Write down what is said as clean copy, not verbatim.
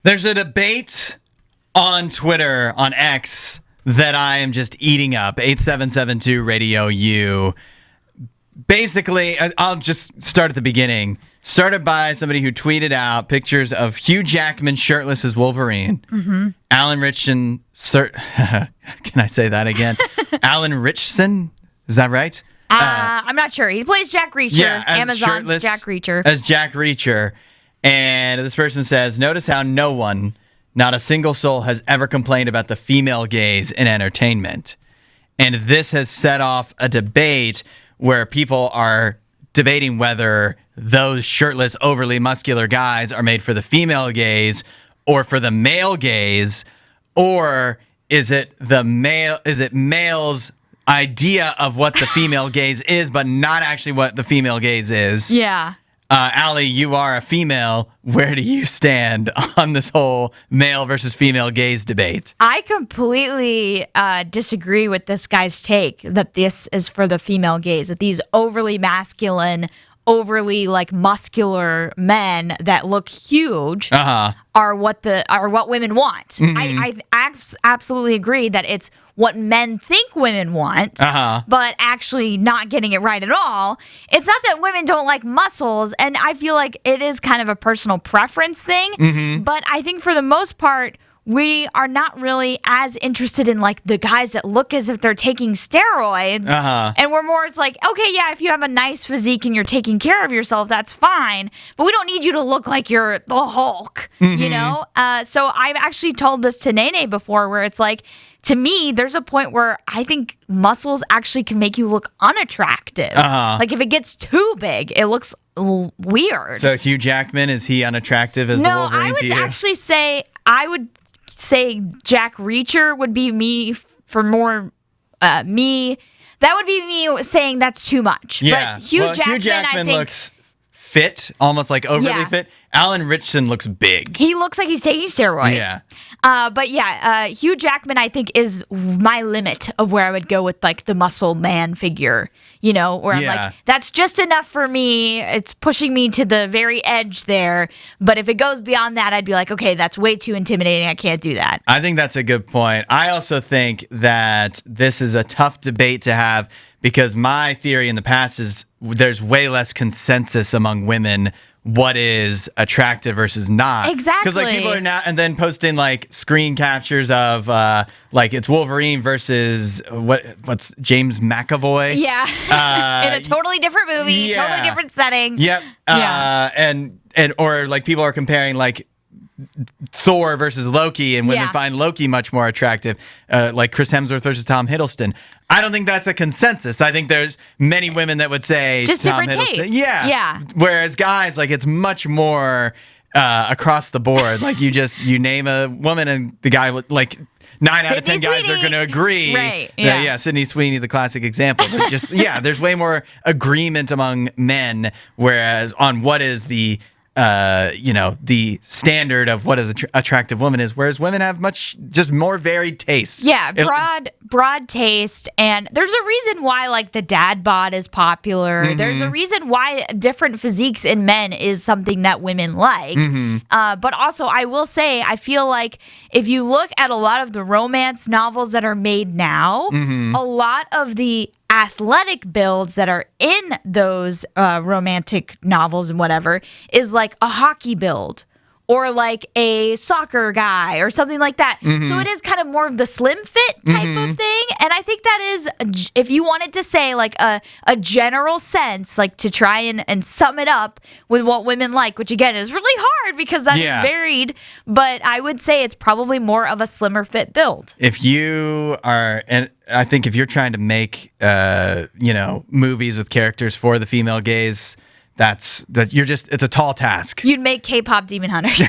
There's a debate on Twitter, on X, that I am just eating up. 8772 Radio U. Basically, I'll just start at the beginning. Started by somebody who tweeted out pictures of Hugh Jackman shirtless as Wolverine. Mm-hmm. Alan Richson. Can I say that again? Alan Richson? Is that right? I'm not sure. He plays Jack Reacher. Yeah, Amazon's Jack Reacher. As Jack Reacher. And this person says, notice how no one, not a single soul, has ever complained about the female gaze in entertainment. And this has set off a debate where people are debating whether those shirtless, overly muscular guys are made for the female gaze or for the male gaze, or is it male's idea of what the female gaze is, but not actually what the female gaze is? Yeah. Aly, you are a female. Where do you stand on this whole male versus female gaze debate? I completely disagree with this guy's take that this is for the female gaze, that these overly masculine, overly muscular men that look huge are what women want. Mm-hmm. I absolutely agree that it's what men think women want, but actually not getting it right at all. It's not that women don't like muscles, and I feel like it is kind of a personal preference thing, but I think for the most part, we are not really as interested in the guys that look as if they're taking steroids. And we're more, it's like, okay, yeah, if you have a nice physique and you're taking care of yourself, that's fine. But we don't need you to look like you're the Hulk, you know? So I've actually told this to Nene before where it's like, to me, there's a point where I think muscles actually can make you look unattractive. Like if it gets too big, it looks weird. So Hugh Jackman, is he unattractive as the Wolverine to you? No, I would say Jack Reacher would be me for more me. That would be me saying that's too much. Yeah. But Hugh Jackman, I think, looks fit, almost like overly fit. Alan Richson looks big. He looks like he's taking steroids. Yeah. But Hugh Jackman, I think, is my limit of where I would go with the muscle man figure, where I'm like, that's just enough for me. It's pushing me to the very edge there. But if it goes beyond that, I'd be like, okay, that's way too intimidating. I can't do that. I think that's a good point. I also think that this is a tough debate to have because my theory in the past is there's way less consensus among women what is attractive versus not. Exactly. Because people are now and then posting screen captures of it's Wolverine versus what's James McAvoy. Yeah. In a totally different movie, totally different setting. Yep. And or people are comparing Thor versus Loki, and women find Loki much more attractive, like Chris Hemsworth versus Tom Hiddleston. I don't think that's a consensus. I think there's many women that would say just Tom different Hiddleston. Taste. Yeah. Whereas guys, it's much more across the board. You name a woman and the guy would 9 out of 10 guys are going to agree. Right. Yeah. Yeah. Sydney Sweeney, the classic example. But just there's way more agreement among men. Whereas on what is the standard of what is attractive woman is, whereas women have much just more varied tastes. Yeah, broad taste, and there's a reason why the dad bod is popular. Mm-hmm. There's a reason why different physiques in men is something that women like. Mm-hmm. But also, I will say, I feel like if you look at a lot of the romance novels that are made now, a lot of the athletic builds that are in those romantic novels and whatever is a hockey build or a soccer guy or something like that. So it is kind of more of the slim fit type of thing. And I think that is, if you wanted to say a general sense, to try and sum it up with what women like, which again is really hard because that is varied, but I would say it's probably more of a slimmer fit build. If you are, and I think if you're trying to make, movies with characters for the female gaze, it's a tall task. You'd make K-pop Demon Hunters.